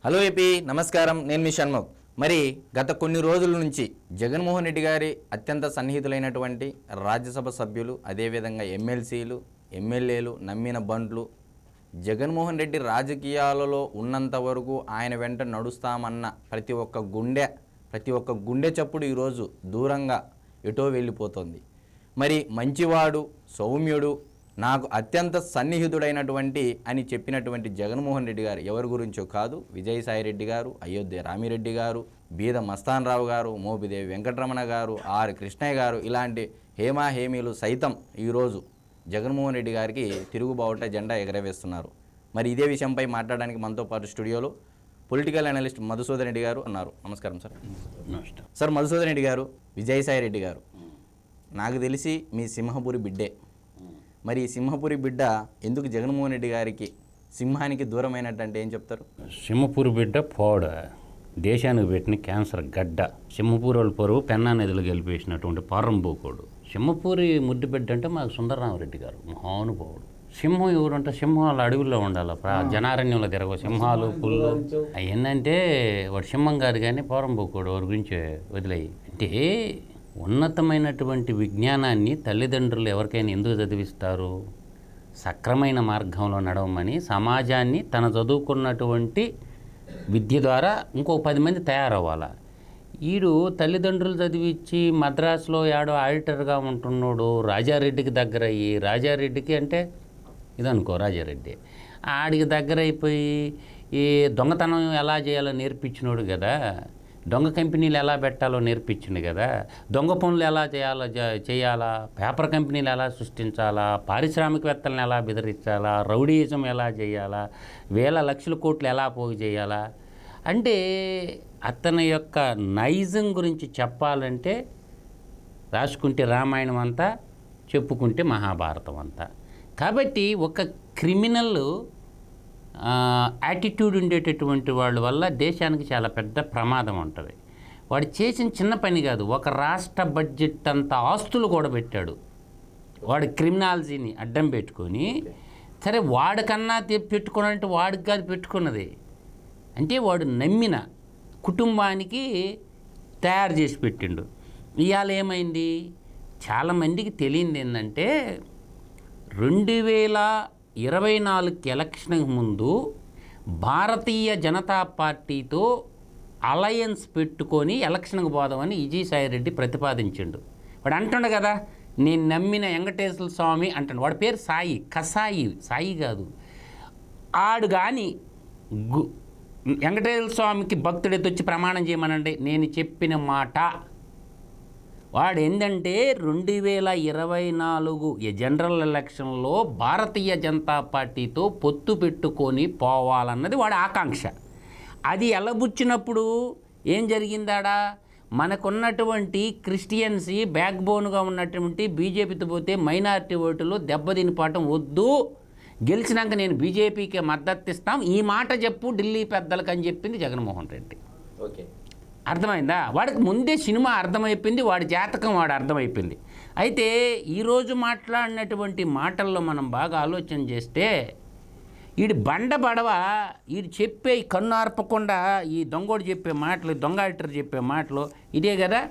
Hello AP, నమస్కారం. నేను మీ షణ్ముఖ్. మరి గత కొన్ని రోజుల నుంచి జగన్మోహన్ రెడ్డి గారి అత్యంత సన్నిహితులైనటువంటి రాజ్యసభ సభ్యులు, అదేవిధంగా ఎమ్మెల్సీలు, ఎమ్మెల్యేలు నమ్మిన బండ్లు జగన్మోహన్ రెడ్డి రాజకీయాలలో ఉన్నంత వరకు ఆయన వెంట నడుస్తామన్న ప్రతి ఒక్క గుండె చప్పుడు ఈరోజు దూరంగా ఎటో వెళ్ళిపోతుంది. మరి మంచివాడు, సౌమ్యుడు, నాకు అత్యంత సన్నిహితుడైనటువంటి అని చెప్పినటువంటి జగన్మోహన్ రెడ్డి గారు ఎవరి గురించో కాదు, విజయసాయిరెడ్డి గారు, అయోధ్య రామిరెడ్డి గారు, బీద మస్తాన్ రావు గారు, మోపిదేవి వెంకటరమణ గారు, ఆర్ కృష్ణయ్య గారు, ఇలాంటి హేమీలు సైతం ఈరోజు జగన్మోహన్ రెడ్డి గారికి తిరుగుబావుట జెండా ఎగరవేస్తున్నారు. మరి ఇదే విషయంపై మాట్లాడడానికి మనతో పాటు స్టూడియోలో పొలిటికల్ అనలిస్ట్ మధుసూదన్ రెడ్డి గారు ఉన్నారు. నమస్కారం సార్. సార్, మధుసూదన్ రెడ్డి గారు, విజయసాయిరెడ్డి గారు, నాకు తెలిసి మీ సింహపురి బిడ్డే. మరి ఈ సింహపురి బిడ్డ ఎందుకు జగన్మోహన్ రెడ్డి గారికి సింహానికి దూరమైనట్టు ఏం చెప్తారు? సింహపురి బిడ్డ పోడ దేశానికి పెట్టిన క్యాన్సర్ గడ్డ. సింహపూరి వాళ్ళ పరువు పెన్నా నదిలో గెలిపేసినటువంటి పారంబోకోడు. సింహపూరి ముద్దు బిడ్డ అంటే మాకు సుందరరామరెడ్డి గారు, మహానుభావుడు. సింహం ఎవరంటే సింహాలు అడవుల్లో ఉండాలి, జనారణ్యంలో తిరగ సింహాలు పుల్లు ఏంటంటే వాడు సింహం కాదు కానీ పారంబోకోడు. వాడి గురించి వదిలేయి. అంటే ఉన్నతమైనటువంటి విజ్ఞానాన్ని తల్లిదండ్రులు ఎవరికైనా ఎందుకు చదివిస్తారు? సక్రమైన మార్గంలో నడవమని, సమాజాన్ని తన చదువుకున్నటువంటి విద్య ద్వారా ఇంకో 10 మంది తయారవ్వాలి. ఈడు తల్లిదండ్రులు చదివించి మద్రాసులో యాడో ఆడిటర్గా ఉంటున్నాడు, రాజారెడ్డికి దగ్గర అయ్యి, రాజారెడ్డికి అంటే ఇదనుకో రాజారెడ్డి, ఆడికి దగ్గర అయిపోయి ఈ దొంగతనం ఎలా చేయాలో నేర్పించినోడు కదా, దొంగ కంపెనీలు ఎలా పెట్టాలో నేర్పించింది కదా, దొంగ పనులు ఎలా చేయాలా, పేపర్ కంపెనీలు ఎలా సృష్టించాలా, పారిశ్రామికవేత్తలను ఎలా బెదిరించాలా, రౌడీయిజం ఎలా చేయాలా, వేల లక్షల కోట్లు ఎలా పోగు చేయాలా అంటే అతని యొక్క నైజం గురించి చెప్పాలంటే రాసుకుంటే రామాయణం అంతా, చెప్పుకుంటే మహాభారతం అంతా. కాబట్టి ఒక క్రిమినల్ యాటిట్యూడ్ ఉండేటటువంటి వాళ్ళ వల్ల దేశానికి చాలా పెద్ద ప్రమాదం ఉంటుంది. వాడు చేసిన చిన్న పని కాదు, ఒక రాష్ట్ర బడ్జెట్ అంత ఆస్తులు కూడా పెట్టాడు. వాడు క్రిమినాలజీని అడ్డం పెట్టుకొని, సరే వాడికన్నా పెట్టుకున్నాడంటే వాడికి కాదు పెట్టుకున్నది, అంటే వాడు నమ్మిన కుటుంబానికి తయారు చేసి పెట్టిండు. ఇవాళ ఏమైంది, చాలామందికి తెలియంది ఏంటంటే 2024 ఎలక్షన్ ముందు భారతీయ జనతా పార్టీతో అలయన్స్ పెట్టుకొని ఎలక్షన్కి పోదామని విజయసాయిరెడ్డి ప్రతిపాదించిండు. వాడు అంటుండు కదా, నేను నమ్మిన వెంకటేశ్వర స్వామి అంటాడు. వాడి పేరు సాయి, కసాయి, సాయి కాదు. ఆడు కానీ వెంకటేశ్వర స్వామికి భక్తుడితో వచ్చి ప్రమాణం చేయమనండి, నేను చెప్పిన మాట. వాడు ఏంటంటే 2024 జనరల్ ఎలక్షన్లో భారతీయ జనతా పార్టీతో పొత్తు పెట్టుకొని పోవాలన్నది వాడి ఆకాంక్ష. అది ఎలబుచ్చినప్పుడు ఏం జరిగిందాడా, మనకున్నటువంటి క్రిస్టియన్సీ బ్యాక్ బోన్గా ఉన్నటువంటి బీజేపీతో పోతే మైనారిటీ ఓటులు దెబ్బతినిపోవటం వద్దు, గెలిచినాక నేను బీజేపీకి మద్దతు ఇస్తాం, ఈ మాట చెప్పు ఢిల్లీ పెద్దలకు అని చెప్పింది జగన్మోహన్ రెడ్డి. ఓకే, అర్థమైందా? వాడికి ముందే సినిమా అర్థమైపోయింది, వాడి జాతకం వాడు అర్థమైపోయింది. అయితే ఈరోజు మాట్లాడినటువంటి మాటల్లో మనం బాగా ఆలోచన చేస్తే, వీడి బండ బడవ, వీడు చెప్పే కన్ను ఆర్పకుండా ఈ దొంగోడు చెప్పే మాటలు, దొంగ ఆడిటర్ చెప్పే మాటలు ఇదే కదా.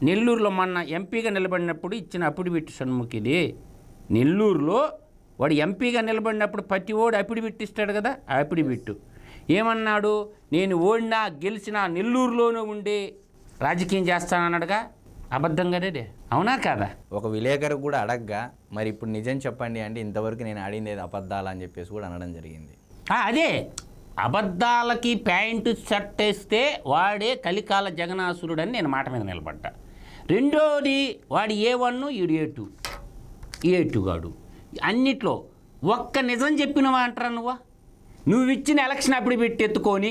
నెల్లూరులో మొన్న ఎంపీగా నిలబడినప్పుడు ఇచ్చిన అఫిడవిట్ షణ్ముఖ్ ఇది. నెల్లూరులో వాడు ఎంపీగా నిలబడినప్పుడు ప్రతి ఓడు అఫిడవిట్ ఇస్తాడు కదా, ఆ అఫిడవిట్ ఏమన్నాడు, నేను ఓడినా గెలిచినా నెల్లూరులోనే ఉండి రాజకీయం చేస్తానన్నాడుగా. అబద్ధంగానే, అవునా కాదా? ఒక విలేకరు కూడా అడగ్గా, మరి ఇప్పుడు నిజం చెప్పండి అంటే ఇంతవరకు నేను ఆడింది అబద్ధాలు అని చెప్పేసి కూడా అనడం జరిగింది. అదే అబద్ధాలకి ప్యాంటు షర్ట్ వేస్తే వాడే కలికాల జగనాసురుడు అని నేను మాట మీద నిలబడ్డా. రెండోది వాడు A1 ఈడు A2 గాడు. అన్నిట్లో ఒక్క నిజం చెప్పినవా అంటారా నువ్వు ఇచ్చిన ఎలక్షన్ అప్పుడు పెట్టి ఎత్తుకొని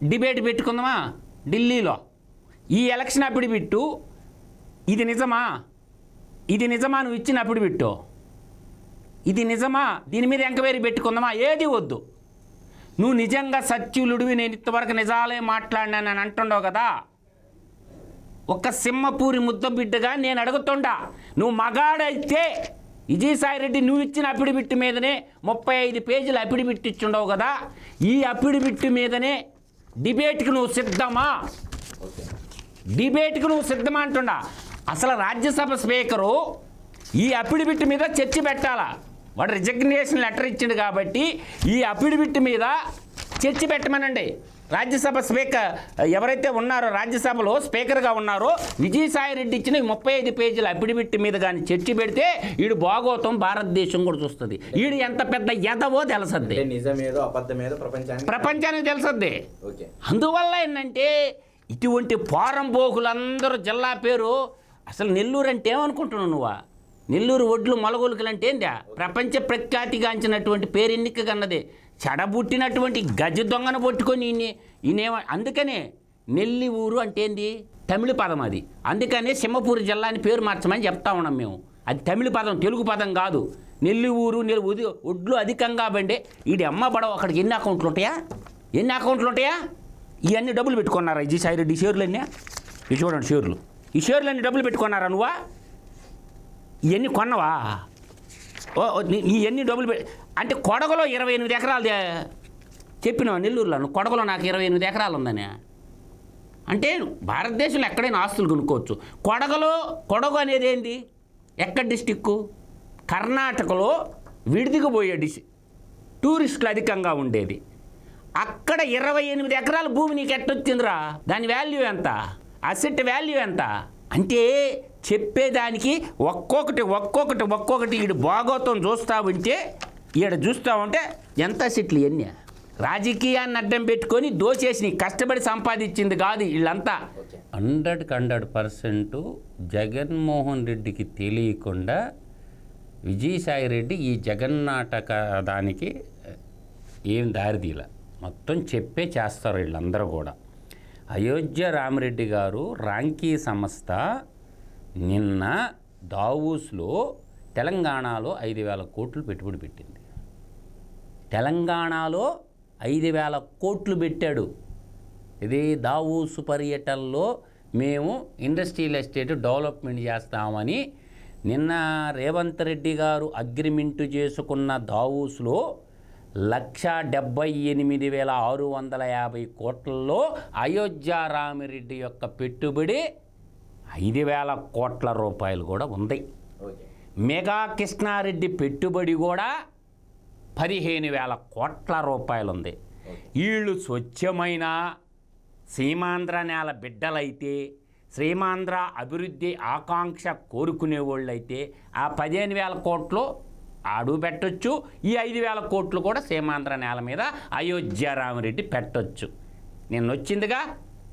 డిబేట్ పెట్టుకుందామా ఢిల్లీలో, ఈ ఎలక్షన్ అప్పుడు పెట్టు, ఇది నిజమా, ఇది నిజమా, నువ్వు ఇచ్చిన అప్పుడు పెట్టు, ఇది నిజమా, దీని మీద ఎంక్వైరీ పెట్టుకుందామా, ఏది వద్దు. నువ్వు నిజంగా సత్యులుడివి, నేను ఇంతవరకు నిజాలే మాట్లాడినానని అంటుండవు కదా. ఒక సింహపూరి ముద్ద బిడ్డగా నేను అడుగుతుండా, నువ్వు మగాడైతే విజయసాయిరెడ్డి నువ్వు ఇచ్చిన అఫిడవిట్ మీదనే 35 పేజీలు అఫిడవిట్ ఇచ్చుండవు కదా, ఈ అఫిడవిట్ మీదనే డిబేట్కి నువ్వు సిద్ధమా? డిబేట్కి నువ్వు సిద్ధమా అంటుండా. అసలు రాజ్యసభ స్పీకరు ఈ అఫిడవిట్ మీద చర్చ పెట్టాలా. వాడు రిజగ్నేషన్ లెటర్ ఇచ్చిండు కాబట్టి ఈ అఫిడవిట్ మీద చర్చ పెట్టమనండి. రాజ్యసభ స్పీకర్ ఎవరైతే ఉన్నారో, రాజ్యసభలో స్పీకర్గా ఉన్నారో విజయసాయిరెడ్డి ఇచ్చిన 35 పేజీల అఫిడవిట్ మీద కానీ చర్చ పెడితే వీడు భాగోతం భారతదేశం కూడా చూస్తుంది. వీడు ఎంత పెద్ద ఎదవో తెలుసద్ది, నిజమేదో అబద్ధమేదో ప్రపంచానికి తెలుసద్ది. అందువల్ల ఏంటంటే ఇటువంటి పోరంబోకులందరూ జిల్లా పేరు. అసలు నెల్లూరు అంటే ఏమనుకుంటున్నావు నువ్వా? నెల్లూరు ఒడ్లు మొలగొలుకలు అంటే ఏందా? ప్రపంచ ప్రఖ్యాతిగాంచినటువంటి పేరెన్నిక కన్నది. చెడబుట్టినటువంటి గజ దొంగను పట్టుకొని అందుకనే నెల్లి ఊరు అంటే ఏంది? తమిళ పదం అది. అందుకనే సింహపూరి జిల్లా అని పేరు మార్చమని చెప్తా ఉన్నాం మేము. అది తమిళ పదం, తెలుగు పదం కాదు. నెల్లి ఊరు ఒడ్లు అధికంగా బండే వీడి అమ్మ బడవ. అక్కడికి ఎన్ని అకౌంట్లు ఉంటాయా? ఇవన్నీ డబ్బులు పెట్టుకున్నారా విజయసాయిరెడ్డి? షేర్లన్నీ ఇవి చూడండి, షేర్లు. ఈ షేర్లన్నీ డబ్బులు పెట్టుకున్నారా నువ్వా? ఇవన్నీ కొన్నవా? ఇవన్నీ డబ్బులు అంటే కొడగలో 28 ఎకరాలు చెప్పినావు నెల్లూరులో. నువ్వు కొడగలో నాకు 28 ఎకరాలు ఉందని అంటే భారతదేశంలో ఎక్కడైనా ఆస్తులు కొనుక్కోవచ్చు. కొడగు అనేది ఏంది? ఎక్కడ డిస్టిక్కు? కర్ణాటకలో విడిదిగా పోయే టూరిస్టులు అధికంగా ఉండేది. అక్కడ 28 ఎకరాల భూమి నీకు ఎట్టొచ్చిందిరా? దాని వాల్యూ ఎంత? అసెట్ వాల్యూ ఎంత? అంటే చెప్పేదానికి ఒక్కొక్కటి ఈడు భాగోతం చూస్తూ ఉంటే ఎంత అసెట్లు ఎన్ని రాజకీయాన్ని అడ్డం పెట్టుకొని దోచేసి నీ కష్టపడి సంపాదించింది కాదు వీళ్ళంతా. 100% జగన్మోహన్ రెడ్డికి తెలియకుండా విజయసాయిరెడ్డి ఈ జగన్నాటక దానికి ఏం దారితీలా, మొత్తం చెప్పే చేస్తారు వీళ్ళందరూ కూడా. అయోధ్య రామిరెడ్డి గారు రాంకీ సంస్థ నిన్న దావూస్లో తెలంగాణలో 5,000 కోట్లు పెట్టుబడి పెట్టింది. తెలంగాణలో 5,000 కోట్లు పెట్టాడు. ఇది దావూసు పర్యటనలో మేము ఇండస్ట్రియల్ ఎస్టేట్ డెవలప్మెంట్ చేస్తామని నిన్న రేవంత్ రెడ్డి గారు అగ్రిమెంటు చేసుకున్న దావూస్లో 1,78,650 కోట్లలో అయోధ్య రామిరెడ్డి యొక్క పెట్టుబడి 5,000 కోట్ల రూపాయలు కూడా ఉంది. మెగా కృష్ణారెడ్డి పెట్టుబడి కూడా 15,000 కోట్ల రూపాయలు ఉంది. వీళ్ళు స్వచ్ఛమైన సీమాంధ్ర నేల బిడ్డలైతే, శ్రీమాంధ్ర అభివృద్ధి ఆకాంక్ష కోరుకునే వాళ్ళైతే ఆ 15,000 కోట్లు అడుగు పెట్టొచ్చు. ఈ 5,000 కోట్లు కూడా సీమాంధ్ర నేల మీద అయోధ్య రామిరెడ్డి పెట్టొచ్చు. నిన్న వచ్చిందిగా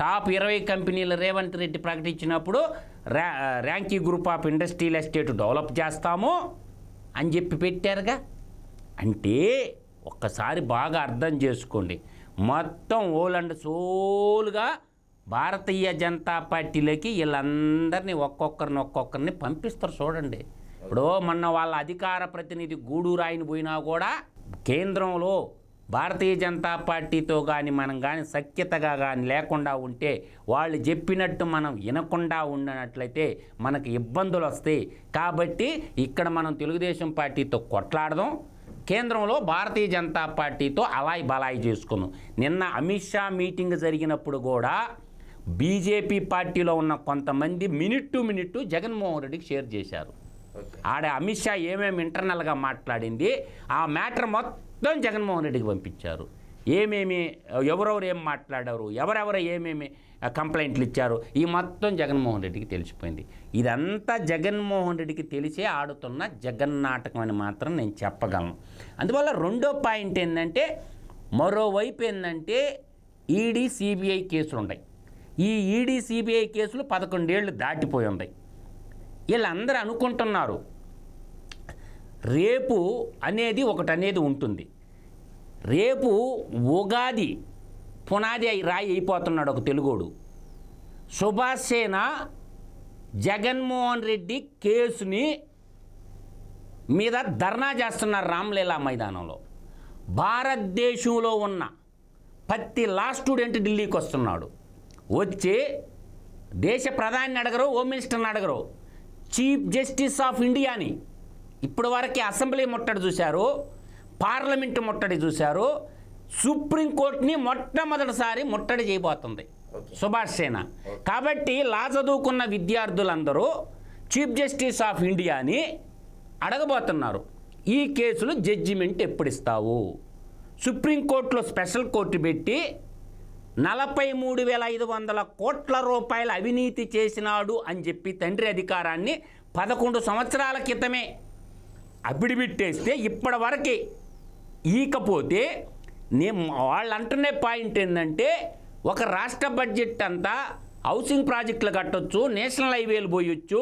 టాప్ 20 కంపెనీలు రేవంత్ రెడ్డి ప్రకటించినప్పుడు Ramky group of industrial estate develop చేస్తాము అని చెప్పి పెట్టారుగా. అంటే ఒక్కసారి బాగా అర్థం చేసుకోండి, మొత్తం ఓల్ అండ్ సోల్గా భారతీయ జనతా పార్టీలోకి వీళ్ళందరినీ ఒక్కొక్కరిని పంపిస్తారు. చూడండి, ఇప్పుడు మొన్న వాళ్ళ అధికార ప్రతినిధి గూడూరు ఆయన పోయినా కూడా కేంద్రంలో భారతీయ జనతా పార్టీతో కానీ మనం కానీ సఖ్యతగా కానీ లేకుండా ఉంటే, వాళ్ళు చెప్పినట్టు మనం వినకుండా ఉన్నట్లయితే మనకు ఇబ్బందులు వస్తాయి. కాబట్టి ఇక్కడ మనం తెలుగుదేశం పార్టీతో కొట్లాడదాం, కేంద్రంలో భారతీయ జనతా పార్టీతో అలాయి బలాయి చేసుకుందాం. నిన్న అమిత్ షా మీటింగ్ జరిగినప్పుడు కూడా బీజేపీ పార్టీలో ఉన్న కొంతమంది మినిట్ టు మినిట్ జగన్మోహన్ రెడ్డికి షేర్ చేశారు. ఆడ అమిత్ షా ఏమేమి ఇంటర్నల్గా మాట్లాడింది ఆ మ్యాటర్ మొత్తం జగన్మోహన్ రెడ్డికి పంపించారు. ఎవరెవరు ఏం మాట్లాడారు, ఎవరెవరు ఏమేమి కంప్లైంట్లు ఇచ్చారు, ఈ మొత్తం జగన్మోహన్ రెడ్డికి తెలిసిపోయింది. ఇదంతా జగన్మోహన్ రెడ్డికి తెలిసే ఆడుతున్న జగన్నాటకం అని మాత్రం నేను చెప్పగలను. అందువల్ల రెండో పాయింట్ ఏంటంటే, మరోవైపు ఏంటంటే ఈడీ సిబిఐ కేసులు ఉన్నాయి. ఈ ఈడీ సిబిఐ కేసులు 11 ఏళ్ళు దాటిపోయి ఉన్నాయి. వీళ్ళందరూ అనుకుంటున్నారు రేపు అనేది ఒకటి ఉంటుంది. రేపు ఉగాది పునాది రాయి అయిపోతున్నాడు ఒక తెలుగోడు. సుభాష్ సేన జగన్మోహన్ రెడ్డి కేసుని మీద ధర్నా చేస్తున్నారు రామ్లీలా మైదానంలో. భారతదేశంలో ఉన్న ప్రతి లా స్టూడెంట్ ఢిల్లీకి వస్తున్నాడు. వచ్చి దేశ ప్రధాని అడగరు, హోమ్ మినిస్టర్ని అడగరు, చీఫ్ జస్టిస్ ఆఫ్ ఇండియాని ఇప్పటి వరకు అసెంబ్లీ ముట్టడి చూశారు, పార్లమెంటు ముట్టడి చూశారు, సుప్రీంకోర్టుని మొట్టమొదటిసారి ముట్టడి చేయబోతుంది సుభాష్ సేన. కాబట్టి లా చదువుకున్న విద్యార్థులందరూ చీఫ్ జస్టిస్ ఆఫ్ ఇండియాని అడగబోతున్నారు, ఈ కేసులు జడ్జిమెంట్ ఎప్పుడు ఇస్తావు? సుప్రీంకోర్టులో స్పెషల్ కోర్టు పెట్టి 43,500 కోట్ల రూపాయల అవినీతి చేసినాడు అని చెప్పి తండ్రి అధికారాన్ని 11 సంవత్సరాల క్రితమే అబిడిబిట్టేస్తే ఇప్పటి వరకు ఈకపోతే వాళ్ళు అంటున్న పాయింట్ ఏంటంటే, ఒక రాష్ట్ర బడ్జెట్ అంతా హౌసింగ్ ప్రాజెక్టులు కట్టొచ్చు, నేషనల్ హైవేలు పోయొచ్చు,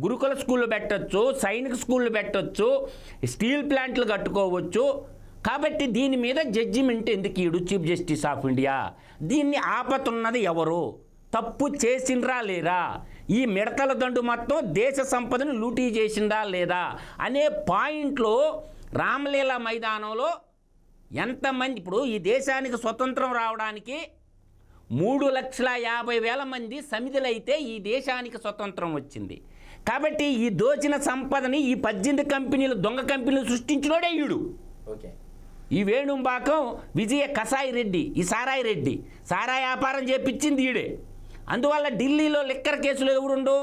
గురుకుల స్కూళ్ళు పెట్టొచ్చు, సైనిక స్కూళ్ళు పెట్టొచ్చు, స్టీల్ ప్లాంట్లు కట్టుకోవచ్చు. కాబట్టి దీని మీద జడ్జిమెంట్ ఎందుకు ఈడు చీఫ్ జస్టిస్ ఆఫ్ ఇండియా? దీన్ని ఆపతున్నది ఎవరు? తప్పు చేసిండ్రా లేరా? ఈ మిడతల దండు మొత్తం దేశ సంపదను లూటీ చేసిందా లేదా అనే పాయింట్లో రామలీలా మైదానంలో ఎంతమంది, ఇప్పుడు ఈ దేశానికి స్వతంత్రం రావడానికి 3,50,000 మంది సమిధులైతే ఈ దేశానికి స్వతంత్రం వచ్చింది. కాబట్టి ఈ దోచిన సంపదని ఈ 18 కంపెనీలు, దొంగ కంపెనీలు సృష్టించినోడే ఈడు. ఓకే. ఈ వేణుంబాకం విజయ కసాయి రెడ్డి, ఈ సారాయి రెడ్డి సారాయి వ్యాపారం చేపించింది ఈడే. అందువల్ల ఢిల్లీలో లిక్కర్ కేసులు ఎవరుండు?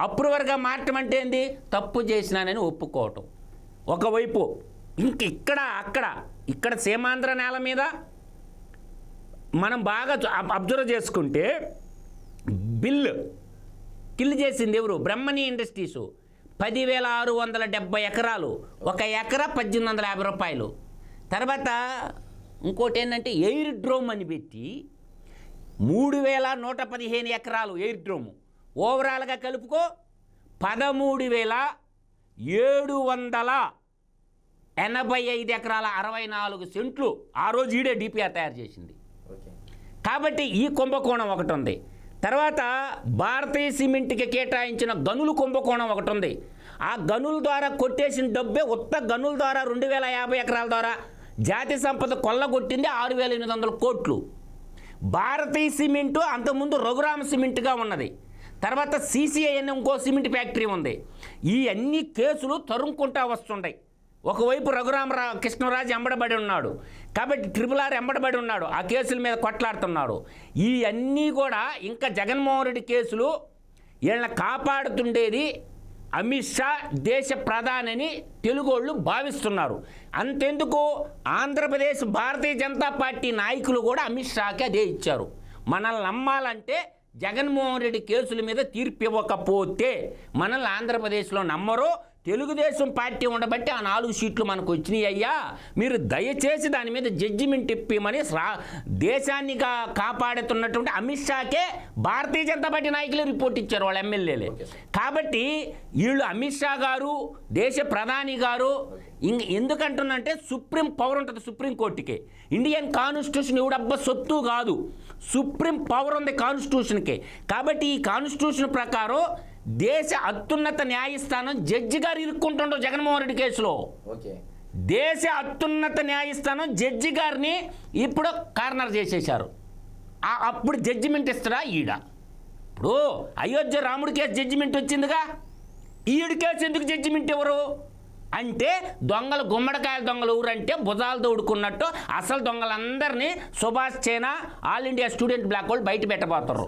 అప్రూవర్గా మార్చడం అంటే ఏంది? తప్పు చేసినానని ఒప్పుకోవటం ఒకవైపు. ఇక్కడ సీమాంధ్ర నేల మీద మనం బాగా అబ్జర్వ్ చేసుకుంటే కిల్ చేసింది ఎవరు? బ్రహ్మణి ఇండస్ట్రీసు 10,670 ఎకరాలు, 1 ఎకరా 1,850 రూపాయలు. తర్వాత ఇంకోటి ఏంటంటే ఎయిర్ డ్రోమ్ అని పెట్టి 3,115 ఎకరాలు ఎయిర్ డ్రోము, ఓవరాల్గా కలుపుకో 13,785 ఎకరాల 64 సెంట్లు ఆ రోజు ఈడే డిపిఆర్ తయారు చేసింది. కాబట్టి ఈ కుంభకోణం ఒకటి ఉంది. తర్వాత భారతీయ సిమెంట్కి కేటాయించిన గనులు కుంభకోణం ఒకటి ఉంది. ఆ గనుల ద్వారా కొట్టేసిన డబ్బే ఉత్త గనుల ద్వారా 2,050 ఎకరాల ద్వారా జాతి సంపద కొల్లగొట్టింది 6,800 కోట్లు. భారతీయ సిమెంటు అంతకుముందు రఘురామ సిమెంట్గా ఉన్నది. తర్వాత సిసిఐ అనే ఇంకో సిమెంట్ ఫ్యాక్టరీ ఉంది. ఈ అన్ని కేసులు తరుముకుంటా వస్తుంటాయి. ఒకవైపు కృష్ణరాజు ఎంబడబడి ఉన్నాడు, కాబట్టి RRR ఎంబడబడి ఉన్నాడు, ఆ కేసుల మీద కొట్లాడుతున్నాడు. ఈ అన్నీ కూడా ఇంకా జగన్మోహన్ రెడ్డి కేసులు వీళ్ళని కాపాడుతుండేది అమిత్ షా దేశ ప్రధాని తెలుగోళ్ళు భావిస్తున్నారు. అంతెందుకు ఆంధ్రప్రదేశ్ భారతీయ జనతా పార్టీ నాయకులు కూడా అమిత్ షాకి అదే ఇచ్చారు. మనల్ని నమ్మాలంటే జగన్మోహన్ రెడ్డి కేసుల మీద తీర్పు ఇవ్వకపోతే మనల్ని ఆంధ్రప్రదేశ్లో నమ్మరు. తెలుగుదేశం పార్టీ ఉండబట్టి ఆ 4 సీట్లు మనకు వచ్చినాయి అయ్యా, మీరు దయచేసి దాని మీద జడ్జిమెంట్ ఇప్పిమని దేశాన్ని కాపాడుతున్నటువంటి అమిత్ షాకే భారతీయ జనతా పార్టీ నాయకులే రిపోర్ట్ ఇచ్చారు, వాళ్ళ ఎమ్మెల్యేలే. కాబట్టి వీళ్ళు అమిత్ షా గారు, దేశ ప్రధాని గారు ఎందుకంటున్నంటే సుప్రీం పవర్ ఉంటుంది సుప్రీంకోర్టుకి. ఇండియన్ కాన్స్టిట్యూషన్ ఎవడబ్బా సొత్తు కాదు, సుప్రీం పవర్ ఉంది కాన్స్టిట్యూషన్కి. కాబట్టి ఈ కాన్స్టిట్యూషన్ ప్రకారం దేశ అత్యున్నత న్యాయస్థానం జడ్జి గారు ఇరుక్కుంటుండో జగన్మోహన్ రెడ్డి కేసులో. దేశ అత్యున్నత న్యాయస్థానం జడ్జి గారిని ఇప్పుడు కార్నర్ చేసేశారు. అప్పుడు జడ్జిమెంట్ ఇస్తారా ఈడ? ఇప్పుడు అయోధ్య రాముడి కేసు జడ్జిమెంట్ వచ్చిందిగా, ఈడు కేసు ఎందుకు జడ్జిమెంట్ ఎవరు అంటే దొంగలు గుమ్మడికాయల దొంగలు ఊరంటే భుజాలు తోడుకున్నట్టు అసలు దొంగలందరినీ సుభాష్ సేన ఆల్ ఇండియా స్టూడెంట్ బ్లాక్ వాళ్ళు బయట పెట్టబోతారు.